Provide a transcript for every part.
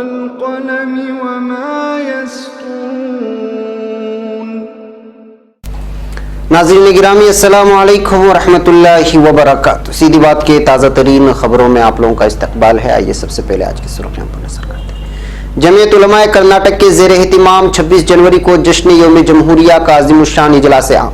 वल्क़लमि वमा यस्तूरून। नाज़रीन गिरामी अस्सलामु अलैकुम वरहमतुल्लाहि वबरकातुहू। सीधी बात के ताज़ा तरीन खबरों में आप लोगों का इस्तकबाल है। आइए सबसे पहले आज की सुर्खियों पर नजर करते हैं। जमीयत उलमा कर्नाटक के ज़ेर एहतिमाम 26 जनवरी को जश्न यौम जमहूरिया का अज़ीमुश्शान इजलास आम।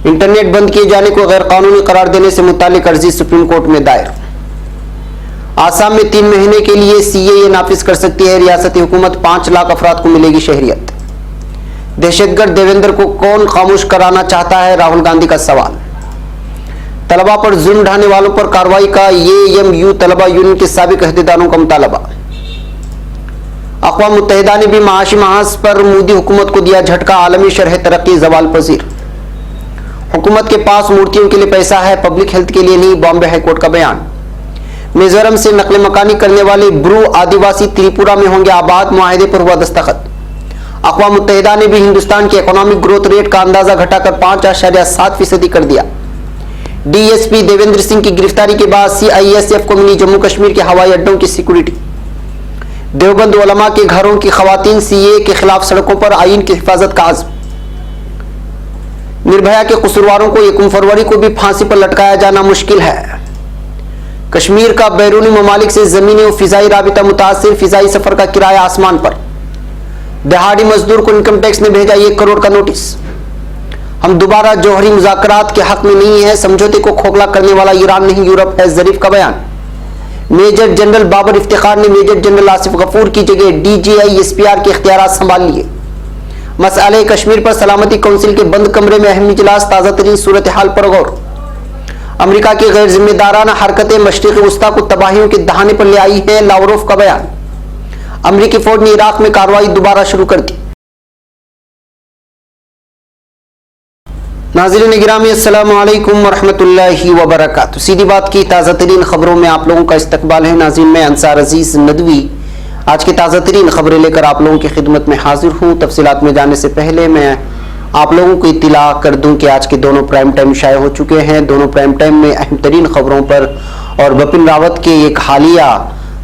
इंटरनेट बंद किए जाने को गैर कानूनी करार देने से मुतालिक अर्जी सुप्रीम कोर्ट में दायर। आसाम में 3 महीने के लिए CAA नाफिज कर सकती है रियासती हुकूमत, 5 लाख अफराद को मिलेगी शहरियत। दहशतगर्द देवेंद्र को कौन खामोश कराना चाहता है, राहुल गांधी का सवाल। तलबा पर जुल्म ढाने वालों पर कार्रवाई का AMU तलबा यूनियन के साबिक अहदेदारों का मुतालबा। अक़वाम मुत्तहिदा ने भी माशी महाज पर मोदी हुकूमत को दिया झटका, आलमी शरह तरक्की जवाल पजीर। हुकूमत के पास मूर्तियों के लिए पैसा है, पब्लिक हेल्थ के लिए नहीं, बॉम्बे हाईकोर्ट का बयान। मिजोरम से नकल मकानी करने वाले ब्रू आदिवासी त्रिपुरा में होंगे आबाद, मुआहदे पर हुआ दस्तखत। अक़वाम मुत्तहिदा ने भी हिंदुस्तान के इकोनॉमिक ग्रोथ रेट का अंदाजा घटाकर 5.7% कर दिया। DSP देवेंद्र सिंह की गिरफ्तारी के बाद CISF को मिली जम्मू कश्मीर के हवाई अड्डों की सिक्योरिटी। देवबंद उलमा के घरों की खवातीन CAA के खिलाफ सड़कों पर आईन की हिफाजत का आज़्म। निर्भया के कसूरवारों को 1 फरवरी को भी फांसी पर लटकाया जाना मुश्किल है। कश्मीर का बैरूनी ममालिक से जमीनी और फिजाई राबिता मुतासिर, फिजाई सफर का किराया आसमान पर। दिहाड़ी मजदूर को इनकम टैक्स ने भेजा 1 करोड़ का नोटिस। हम दोबारा जौहरी मुज़ाकरात के हक में नहीं है, समझौते को खोखला करने वाला ईरान नहीं यूरोप है, ज़रीफ का बयान। मेजर जनरल बाबर इफ्तिखार ने मेजर जनरल आसिफ गफूर की जगह DGI SPR के इख्तियारात संभाल लिए। मसले कश्मीर पर सलामती काउंसिल के बंद कमरे में अहम इजलास, ताज़ा तरीन सूरत हाल पर गौर। अमेरिका की गैर जिम्मेदाराना हरकतें मशरिक़ वस्ता को तबाहियों के दहाने पर ले आई है, लावरोफ का बयान। अमेरिकी फौज ने इराक में कार्रवाई दोबारा शुरू कर दी। नाज़रीन गिरामी अस्सलामु अलैकुम वरहमतुल्लाहि वबरकातुहू। सीधी बात की ताज़ा तरीन खबरों में आप लोगों का इस्तकबाल है। नाज़रीन मैं अंसार अजीज नदवी आज की ताज़ा तरीन खबरें लेकर आप लोगों की खिदमत में हाजिर हूँ। तफसीलात में जाने से पहले मैं आप लोगों को इत्तला कर दूं कि आज के दोनों प्राइम टाइम शाये हो चुके हैं। दोनों प्राइम टाइम में अहम तरीन खबरों पर और बिपिन रावत के एक हालिया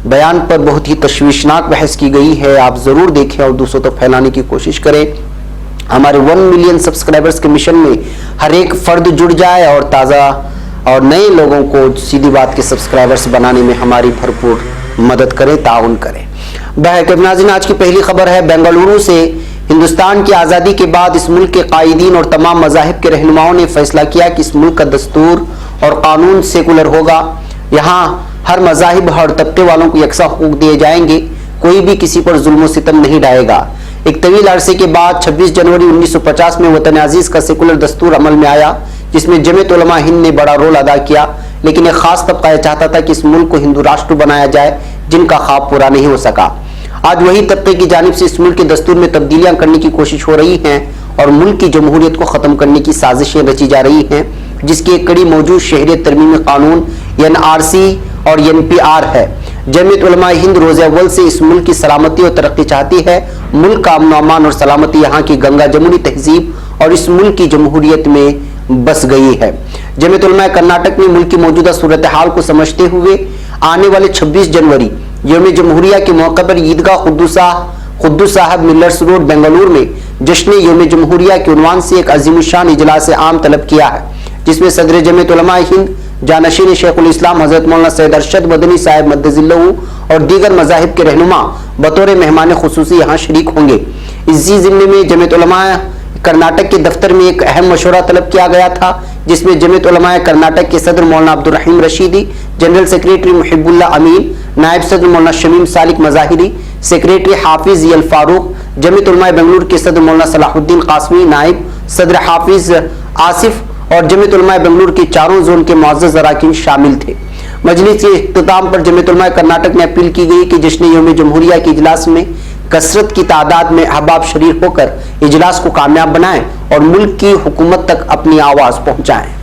बयान पर बहुत ही तशवीशनाक बहस की गई है। आप ज़रूर देखें और दूसरों तक फैलाने की कोशिश करें। हमारे 1 मिलियन सब्सक्राइबर्स के मिशन में हर एक फ़र्द जुड़ जाए और ताज़ा और नए लोगों को सीधी बात के सब्सक्राइबर्स बनाने में हमारी भरपूर मदद करें, ताउन करें। नाज़रीन आज की पहली खबर है बेंगलुरु से। हिंदुस्तान की आज़ादी के बाद इस मुल्क के कायदीन और तमाम मज़ाहिब के रहनुमाओं ने फैसला किया कि इस मुल्क का दस्तूर और कानून सेकुलर होगा। यहाँ हर मज़ाहिब हर तबके वालों को यकसा हुकूक दिए जाएंगे, कोई भी किसी पर जुल्म सितम नहीं ढाएगा। एक तवील अरसे के बाद 26 जनवरी 1950 में वतन अजीज़ का सेकुलर दस्तूर अमल में आया, जिसमें जमीयत उलमा हिंद ने बड़ा रोल अदा किया। लेकिन एक खास तबका यह चाहता था कि इस मुल्क को हिंदू राष्ट्र बनाया जाए, जिनका ख्वाब पूरा नहीं हो सका। आज वही तबके की जानिब से इस मुल्क के दस्तूर में तब्दीलियां करने की कोशिश हो रही हैं और मुल्क की जमहूरियत को ख़त्म करने की साजिशें रची जा रही हैं, जिसकी एक कड़ी मौजूद शहरियत तरमीमी कानून NRC और NPR है। जमीयत उलमा हिंद रोज़े अव्वल से इस मुल्क की सलामती और तरक्की चाहती है। मुल्क का अमन अमान और सलामती यहाँ की गंगा जमुनी तहजीब और इस मुल्क की जमहूरियत में बस गई है। जमीयत उलमा कर्नाटक ने मुल्क की मौजूदा सूरत हाल को समझते हुए आने वाले 26 जनवरी यौम जमहूरिया के मौके पर ईदगाह खुद्दूस साहब मिलर्स रोड बेंगलुरु में जश्न यौम जमहूरिया के उन्वान से एक अज़ीमुश्शान इजलास आम तलब किया है, जिसमें सदर जमीयत उलमा हिंद जानशीन शेखुल इस्लाम हजरत मौलाना सैयद अरशद मदनी साहब मद्दजिल्लहु और दीगर मज़ाहिब के रहनुमा बतौर मेहमान खुसूसी यहाँ शरीक होंगे। इसी ज़िम्मे में जमीयत उलमा कर्नाटक के दफ्तर में एक अहम मशवरा तलब किया गया था, जिसमें जमीयत उलमा कर्नाटक के सदर मौलाना अब्दुल रहीम रशीदी, जनरल सेक्रेटरी मुहिबुल्ला अमीन, नायब सदर मौलाना शमीम सालिक मज़ाहिरी, सेक्रेटरी हाफिज यल फारूक, जमीयत उलमा बेंगलुरु के सदर मौलाना सलाहुद्दीन कासमी, नायब सदर हाफिज आसिफ और जमीयत उलमा बेंगलुरु के चारों जोन के मुअज़्ज़ज़ अरकान शामिल थे। मजलिस के इख्तिताम पर जमीयत उलमा कर्नाटक ने अपील की गई कि जश्न यौम जमहूरिया के इजलास में कसरत की तादाद में अहबाब शरीक होकर इजलास को कामयाब बनाएं और मुल्क की हुकूमत तक अपनी आवाज़ पहुँचाएँ।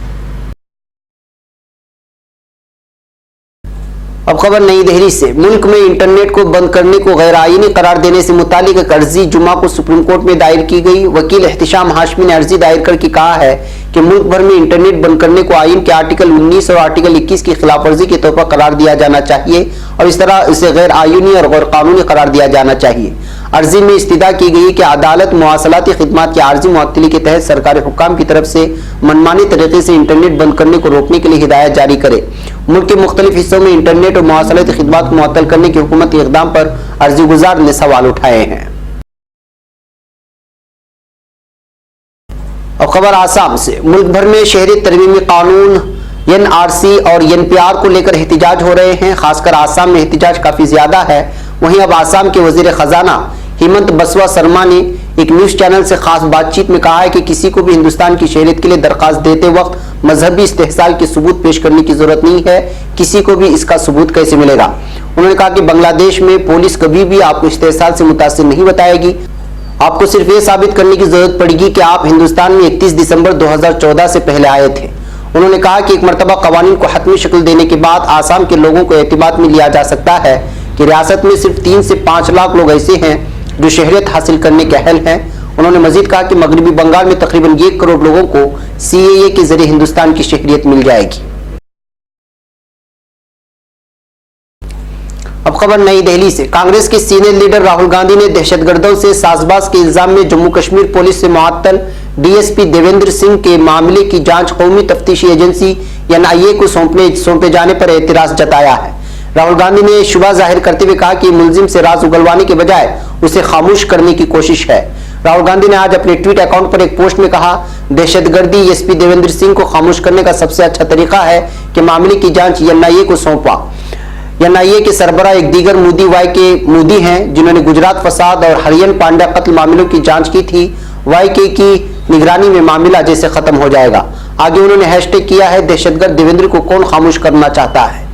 अब खबर नई दिल्ली से। मुल्क में इंटरनेट को बंद करने को गैर आईनी करार देने से मुतालिक एक अर्जी जुमा को सुप्रीम कोर्ट में दायर की गई। वकील एहतिशाम हाशमी ने अर्जी दायर करके कहा है कि मुल्क भर में इंटरनेट बंद करने को आईन के आर्टिकल 19 और आर्टिकल 21 की खिलाफ वर्जी के तौर पर करार दिया जाना चाहिए और इस तरह इसे गैर आईनी और गैर कानूनी करार दिया जाना चाहिए। अर्जी में इस्तदा की गई कि अदालत मुवासलाती खिदमात की आर्जी मुअत्तली के तहत सरकारी हुक्काम की तरफ से मनमानी तरीके से इंटरनेट बंद करने को रोकने के लिए हिदायत जारी करे। मुल्क के मुख्तलिफ हिस्सों में इंटरनेट और मुवासलाती खिदमात को मुअत्तल करने की हुकूमती इक़दाम पर अर्जी गुजार ने सवाल उठाए हैं। और खबर आसाम से, मुल्क भर में शहरी तरमीमी कानून NRC और NPR को लेकर एहतिजाज हो रहे हैं। खासकर आसाम में एहतिजाज काफी ज्यादा है। वहीं अब आसाम के वजीर खजाना हिमंत बसवा शर्मा ने एक न्यूज चैनल से खास बातचीत में कहा है कि किसी को भी हिंदुस्तान की शहरियत के लिए दरखास्त देते वक्त मजहबी इस्तेहसाल के सबूत पेश करने की जरूरत नहीं है। किसी को भी इसका सबूत कैसे मिलेगा। उन्होंने कहा कि बांग्लादेश में पुलिस कभी भी आपको इस्तेहसाल से मुतासिर नहीं बताएगी। आपको सिर्फ ये साबित करने की जरूरत पड़ेगी कि आप हिंदुस्तान में 31 दिसंबर 2014 से पहले आए थे। उन्होंने कहा कि एक मरतबा कवानीन को हतमी शक्ल देने के बाद आसाम के लोगों को एतबार में लिया जा सकता है कि रियासत में सिर्फ 3 से 5 लाख लोग ऐसे हैं जो शहरियत हासिल करने के अहल हैं। उन्होंने मजीद कहा कि मगरबी बंगाल में तकरीबन 1 करोड़ लोगों को CAA के जरिए हिंदुस्तान की शहरियत मिल जाएगी। अब खबर नई दिल्ली से, कांग्रेस के सीनियर लीडर राहुल गांधी ने दहशतगर्दों से साजबाज के इल्जाम में जम्मू कश्मीर पुलिस से मुअत्तल DSP देवेंद्र सिंह के मामले की जांच कौमी तफ्तीशी एजेंसी NIA को सौंपे जाने पर एतराज जताया है। राहुल गांधी ने शुबा जाहिर करते हुए कहा कि मुलजिम से राज उगलवाने के बजाय उसे खामोश करने की कोशिश है। राहुल गांधी ने आज अपने ट्वीट अकाउंट पर एक पोस्ट में कहा, दहशतगर्दी SP देवेंद्र सिंह को खामोश करने का सबसे अच्छा तरीका है कि मामले की जांच NIA को सौंपा। NIA के सरबराह एक दीगर मोदी मोदी हैं जिन्होंने गुजरात फसाद और हरियन पांड्या कत्ल मामलों की जांच की थी। YK की निगरानी में मामला जैसे खत्म हो जाएगा। आगे उन्होंने हैशटैग किया है, दहशतगर्द देवेंद्र को कौन खामोश करना चाहता है।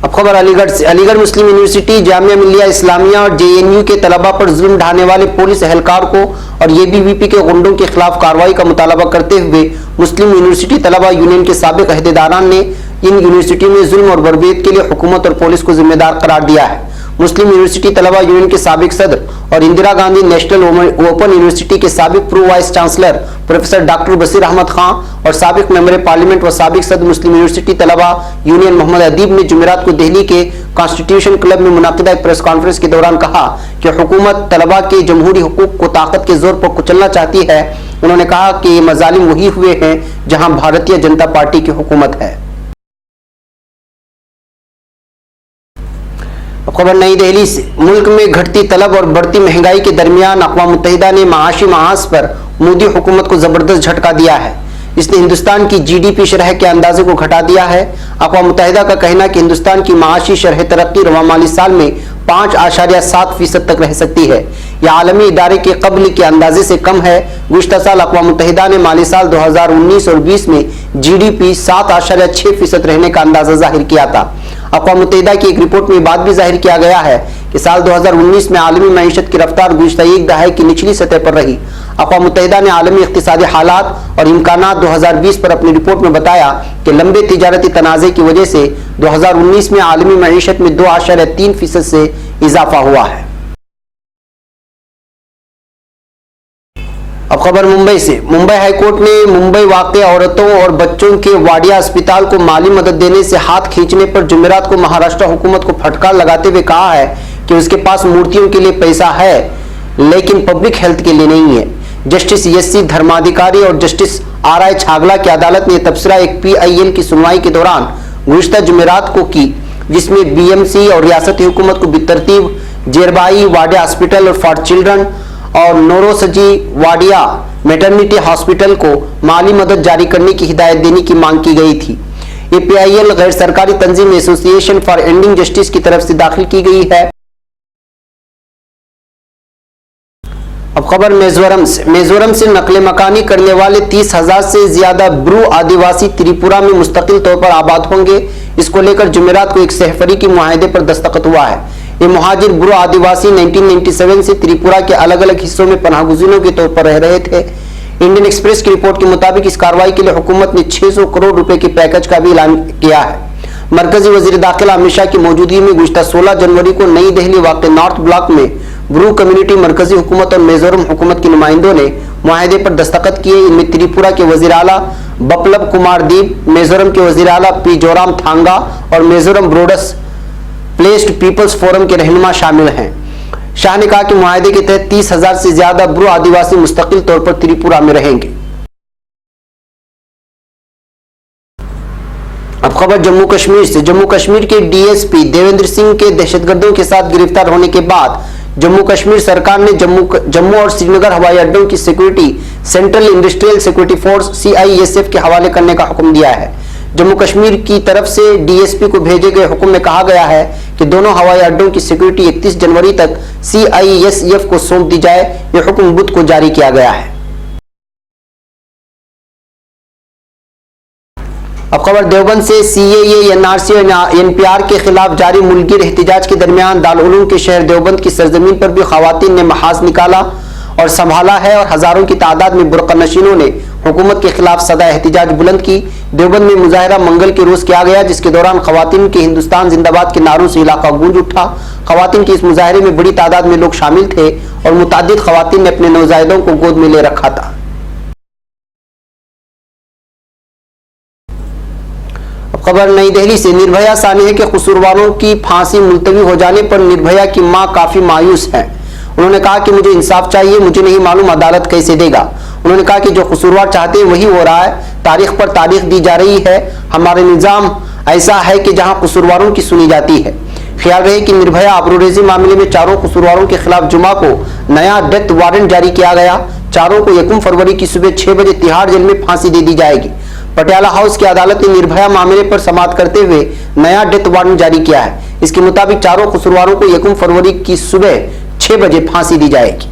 अब खबर अलीगढ़ से, अलीगढ़ मुस्लिम यूनिवर्सिटी, जामिया मिल्लिया इस्लामिया और JNU के तलबा पर जुल्म ढाने वाले पुलिस एहलकार को और ABVP के गुंडों के खिलाफ कार्रवाई का मुतालबा करते हुए मुस्लिम यूनिवर्सिटी तलबा यूनियन के साबिक अहदेदारान ने इन यूनिवर्सिटियों में जुल्म और बर्बरियत के लिए हुकूमत और पुलिस को जिम्मेदार करार दिया है। मुस्लिम यूनिवर्सिटी तलबा यूनियन के साबिक सदर और Indira Gandhi national open university के साबिक pro vice chancellor professor doctor Bashir Ahmad Khan और साबिक मेंबर पार्लियामेंट व साबिक सदर मुस्लिम यूनिवर्सिटी तलबा यूनियन मोहम्मद अदीब ने जुमेरात को दिल्ली के कॉन्स्टिट्यूशन क्लब में मुनाकिदा एक प्रेस कॉन्फ्रेंस के दौरान कहा कि हुकूमत तलबा के जमहूरी हुकूक को ताकत के जोर पर कुचलना चाहती है। उन्होंने कहा कि ये मजालिम वही हुए हैं जहां भारतीय जनता पार्टी की हुकूमत है। खबर नई दिल्ली से, मुल्क में घटती तलब और बढ़ती महंगाई के दरमियान अक़वाम मुत्तहिदा ने माशी महाज पर मोदी हुकूमत को जबरदस्त झटका दिया है। इसने हिंदुस्तान की GDP शरह के अंदाजे को घटा दिया है। अक़वाम मुत्तहिदा का कहना है कि हिंदुस्तान की माशी शरह तरक्की रवा माली साल में 5.7% तक रह सकती है। यह आलमी इदारे के कबल के अंदाजे से कम है। गुज़िश्ता साल अक़वाम मुत्तहिदा ने माली साल 2019 और 20 में GDP 7.6% रहने का अंदाजा जाहिर किया था। अक़वाम मुत्तहिदा की एक रिपोर्ट में बात भी जाहिर किया गया है कि साल 2019 में आलमी मईशत की रफ्तार गुज़िश्ता एक दहाई की निचली सतह पर रही। अक़वाम मुत्तहिदा ने आलमी इक़्तिसादी हालात और इम्कानात 2020 पर अपनी रिपोर्ट में बताया कि लंबे तिजारती तनाज़े की वजह से 2019 में आलमी मईशत में 2.3% से इजाफा हुआ है। अब खबर मुंबई से, मुंबई हाईकोर्ट ने मुंबई वाक़ औरतों और बच्चों के वाडिया अस्पताल को माली मदद देने से हाथ खींचने पर जुमेरात को महाराष्ट्र हुकूमत को फटकार लगाते हुए कहा है कि उसके पास मूर्तियों के लिए पैसा है लेकिन पब्लिक हेल्थ के लिए नहीं है। जस्टिस SC धर्माधिकारी और जस्टिस RI छागला की अदालत ने तबसरा एक PIL की सुनवाई के दौरान गुज़िश्ता जुमेरात को की, जिसमें BMC और रियासती हुकूमत को बेतरतीब जेरबाई वाडिया हॉस्पिटल और फॉर चिल्ड्रन और नोरोसजी वाडिया मैटरनिटी हॉस्पिटल को माली मदद जारी करने की हिदायत देने की मांग की गई थी। ये PIL गैर सरकारी तंजीम एसोसिएशन फॉर एंडिंग जस्टिस की तरफ से दाखिल की गई है। अब खबर मिजोरम से नकले मकानी करने वाले 30,000 से ज्यादा ब्रू आदिवासी त्रिपुरा में मुस्तकिल तौर पर आबाद होंगे। इसको लेकर जुमेरात को एक सहफरीकी मुआहदे पर दस्तखत हुआ है। ये मुहाजिर ब्रू आदिवासी 1997 से त्रिपुरा के अलग अलग हिस्सों में पनाहगुज़ीनों के तौर पर रह रहे थे। इंडियन एक्सप्रेस की रिपोर्ट के मुताबिक इस कार्रवाई के लिए हुकूमत ने 600 करोड़ रुपए के पैकेज का भी ऐलान किया है। मरकजी वजीर दाखिला अमित शाह की मौजूदगी में गुज़िश्ता 16 जनवरी को नई दिल्ली वाक़ नॉर्थ ब्लॉक में ब्रू कम्युनिटी मरकजी हुकूमत और मिजोरम हुकूमत के नुमाइंदों ने मुआहदे पर दस्तखत किए। इनमें त्रिपुरा के वज़ीर आला बपलब कुमार दीप, मिजोरम के वजीर आला पी जोराम थांगा और मिजोरम ब्रोडस प्लेस्ड पीपल्स फोरम के रहनुमा शामिल हैं। शाह ने कहा कि मुआहदे के तहत 30,000 से ज्यादा ब्रू आदिवासी मुस्तकिल तौर पर त्रिपुरा में रहेंगे। अब खबर जम्मू कश्मीर से। जम्मू कश्मीर के डीएसपी देवेंद्र सिंह के दहशतगर्दों के साथ गिरफ्तार होने के बाद जम्मू कश्मीर सरकार ने जम्मू और श्रीनगर हवाई अड्डों की security central industrial security force CISF के हवाले करने का हुक्म दिया है। जम्मू कश्मीर की तरफ से डीएसपी को भेजे गए हुक्म में कहा गया है कि दोनों हवाई अड्डों की सिक्योरिटी 31 जनवरी तक CISF को सौंप दी जाए। यह हुक्म बुध को जारी किया गया है। अब खबर देवबंद से। CAA, NRC और NPR के खिलाफ जारी मुल्की एहतजाज के दरमियान दारुल उलूम के शहर देवबंद की सरजमीन पर भी खवातीन ने महाज निकाला और संभाला है और हजारों की तादाद में बुरका नशीनों ने हुकूमत के खिलाफ सदा एहतजाज बुलंद की। देवबंद में मुजाहरा मंगल के रोज किया गया, जिसके दौरान खवातीन के हिंदुस्तान जिंदाबाद के नारों से इलाका गूंज उठा। खवातीन के इस मुजाहरे में बड़ी तादाद में लोग शामिल थे और मुतादिद खवातीन ने अपने नौजायदों को गोद में ले रखा था। खबर नई दिल्ली से। निर्भया सानिया के कसूरवारों की फांसी मुलतवी हो जाने पर निर्भया की मां काफी मायूस है। उन्होंने कहा कि मुझे इंसाफ चाहिए, मुझे नहीं मालूम अदालत कैसे देगा। उन्होंने कहा कि जो कसूरवार चाहते हैं वही हो रहा है, तारीख पर तारीख दी जा रही है। हमारा निजाम ऐसा है कि जहां कसूरवारों की सुनी जाती है। ख्याल रहे कि निर्भया आबरूरेजी मामले में चारों कसूरवारों के खिलाफ जुमा को नया डेथ वारंट जारी किया गया। चारों को 1 फरवरी की सुबह 6 बजे तिहाड़ जेल में फांसी दे दी जाएगी। पटियाला हाउस की अदालत ने निर्भया मामले पर समाअत करते हुए नया डेथ वारंट जारी किया है। इसके मुताबिक चारों कसूरवारों को 1 फरवरी की सुबह 6 बजे फांसी दी जाएगी।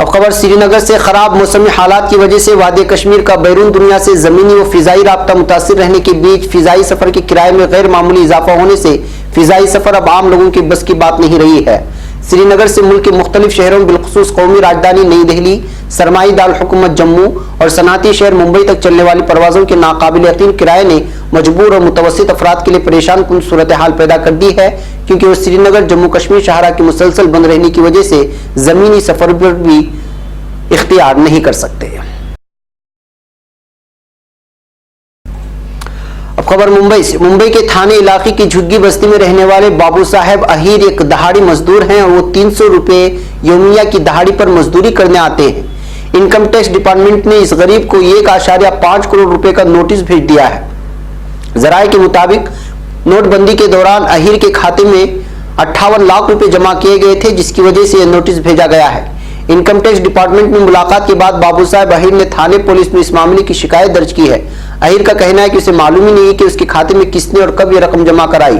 अब खबर श्रीनगर से। खराब मौसमी हालात की वजह से वादी कश्मीर का बैरून दुनिया से जमीनी व फिजाई राब्ता मुतासिर रहने के बीच फिजाई सफर के किराए में गैर मामूली इजाफा होने से फिजाई सफर अब आम लोगों की बस की बात नहीं रही है। श्रीनगर से मुल्क के मुख्तलिफ शहरों बिलखुसूस कौमी राजधानी नई दिल्ली, सरमाई दार हुकूमत जम्मू और सनाती शहर मुंबई तक चलने वाली परवाजों के नाकाबिल यकीन किराए ने मजबूर और मुतवस्सित अफराद के लिए परेशान कुन सूरत हाल पैदा कर दी है, क्योंकि वो श्रीनगर जम्मू कश्मीर शाहरा के मुसलसल बंद रहने की वजह से जमीनी सफर पर भी इख्तियार नहीं कर सकते। अब खबर मुंबई से। मुंबई के थाने इलाके की झुग्गी बस्ती में रहने वाले बाबू साहेब अहीर एक दहाड़ी मजदूर हैं और वो 300 रुपए योमिया की दहाड़ी पर मजदूरी करने आते हैं। इनकम टैक्स डिपार्टमेंट ने इस गरीब को 1.5 करोड़ रुपए का नोटिस भेज दिया है। जराये के मुताबिक नोटबंदी के दौरान अहीर के खाते में 58 लाख रुपए जमा किए गए थे, जिसकी वजह से यह नोटिस भेजा गया है। इनकम टैक्स डिपार्टमेंट में मुलाकात के बाद बाबू साहब अहीर ने थाने पुलिस में इस मामले की शिकायत दर्ज की है। अहीर का कहना है कि उसे मालूम ही नहीं कि उसके खाते में किसने और कब यह रकम जमा कराई।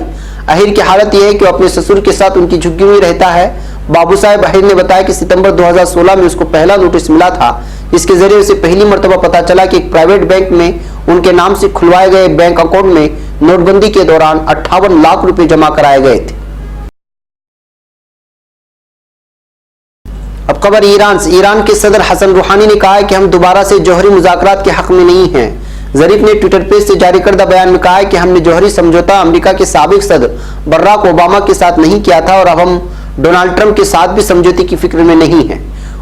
अहीर की हालत यह है कि वो अपने ससुर के साथ उनकी झुग्गी में रहता है। बाबू साहब अहीर ने बताया कि सितंबर 2016 में उसको पहला नोटिस मिला था, जिसके जरिए उसे पहली मर्तबा पता चला कि एक प्राइवेट बैंक में उनके नाम से खुलवाए गए बैंक अकाउंट में नोटबंदी के दौरान 58 लाख रुपए जमा कराए गए थे। अब खबर ईरान से। ईरान के सदर हसन रूहानी ने कहा है कि हम दोबारा से जौहरी मुज़ाकरात के हक में नहीं हैं। जरीफ ने ट्विटर पेज से जारी करदा बयान में कहा है कि हमने जौहरी समझौता अमेरिका के साबिक सदर बराक ओबामा के साथ नहीं किया था और अब हम डोनाल्ड ट्रंप के साथ भी समझौते की फिक्र में नहीं है।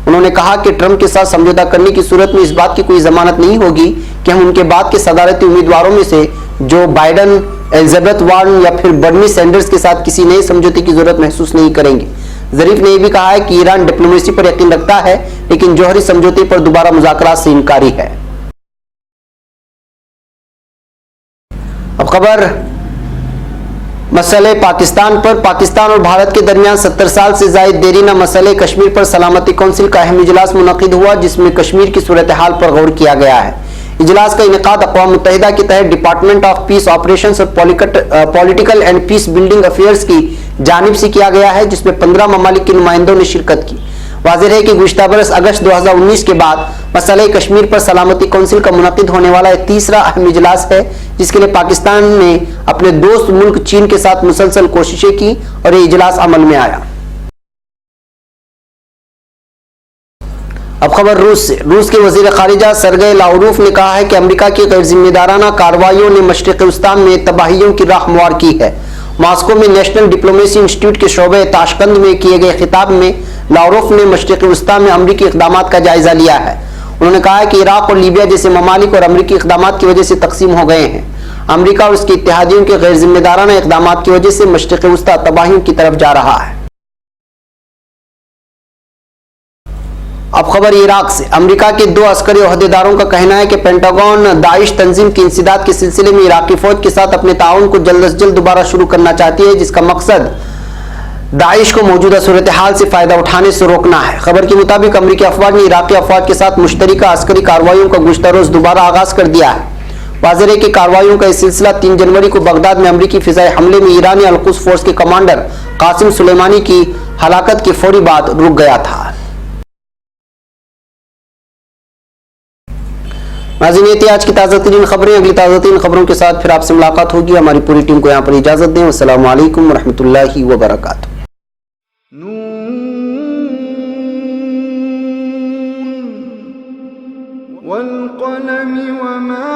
उन्होंने कहा कि ट्रंप के साथ समझौता करने की सूरत में इस बात की कोई जमानत नहीं होगी कि हम उनके बाद के सदारती उम्मीदवारों में से जो बाइडन, एलिजाबेथ वार्न या फिर बर्नी सैंडर्स के साथ किसी नए समझौते की जरूरत महसूस नहीं करेंगे। जरीफ ने यह भी कहा है कि ईरान डिप्लोमेसी पर यकीन रखता है, लेकिन जौहरी समझौते पर दोबारा मुज़ाकरात से इनकारी है। अब खबर मसले पाकिस्तान पर। पाकिस्तान और भारत के दरमियान 70 साल से जायद देरीना मसले कश्मीर पर सलामती कौंसिल का अहम इजलास मुनक़िद हुआ, जिसमें कश्मीर की सूरत हाल पर गौर किया गया है। इजलास का इनेकाद अक़वाम मुत्तहिदा के तहत डिपार्टमेंट ऑफ पीस ऑपरेशंस और political and peace building affairs की जानिब से किया गया है, जिसमें 15 ममालिक के नुमाइंदों ने शिरकत की। वाज़ेह है कि गुज़िश्ता बरस अगस्त 2019 के बाद मसले कश्मीर पर सलामती कौंसिल का मुनक़िद होने वाला यह तीसरा अहम इजलास है, जिसके लिए पाकिस्तान ने अपने दोस्त मुल्क चीन के साथ मुसलसल कोशिशें की और यह इजलास अमल में आया। अब खबर रूस से। रूस के वज़ीर ख़ारिजा सरगई लावरोफ ने कहा है कि अमेरिका की गैर जिम्मेदाराना कार्रवाइयों ने मशरिक़ वस्ता में तबाहियों की राह हमवार की है। मॉस्को में नेशनल डिप्लोमेसी इंस्टीट्यूट के शोबे ताशकंद में किए गए खिताब में लावरोफ ने मशरिक़ी वस्ता में अमरीकी इक़दामात का जायजा लिया है। उन्होंने कहा कि इराक और लीबिया जैसे ममालिक और अमरीकी इक़दामात की वजह से तकसीम हो गए हैं। अमरीका और उसके इत्तेहादियों के गैर जिम्मेदाराना इक़दामात की वजह से मशरिक़ी वस्ता तबाहियों की तरफ जा रहा है। अब खबर इराक से। अमेरिका के 2 अस्करी ओहदेदारों का कहना है कि पेंटागन दाइश तंजीम की इंसदाद के सिलसिले में इराकी फौज के साथ अपने ताउन को जल्द से जल्द दोबारा शुरू करना चाहती है, जिसका मकसद दाइश को मौजूदा सूरत हाल से फायदा उठाने से रोकना है। खबर के मुताबिक अमरीकी अफवाज ने इराकी अफवाज के साथ मुश्तरका अस्करी कार्रवाइयों का गुज़श्ता रोज दोबारा आगाज कर दिया है। वाज़ेह है कि कार्रवाइयों का यह सिलसिला 3 जनवरी को बगदाद में अमरीकी फिजाई हमले में ईरानी अल-कुद्स फोर्स के कमांडर कासिम सुलेमानी की हलाकत के फौरी बाद रुक गया था। नाज़रीन, ये थी आज की ताज़ा तरीन खबरें। अगली ताज़ा तरीन खबरों के साथ फिर आपसे मुलाकात होगी। हमारी पूरी टीम को यहाँ पर इजाज़त दें। अस्सलामु अलैकुम वरहमतुल्लाहि वबरकातुहू। वल क़लम वमा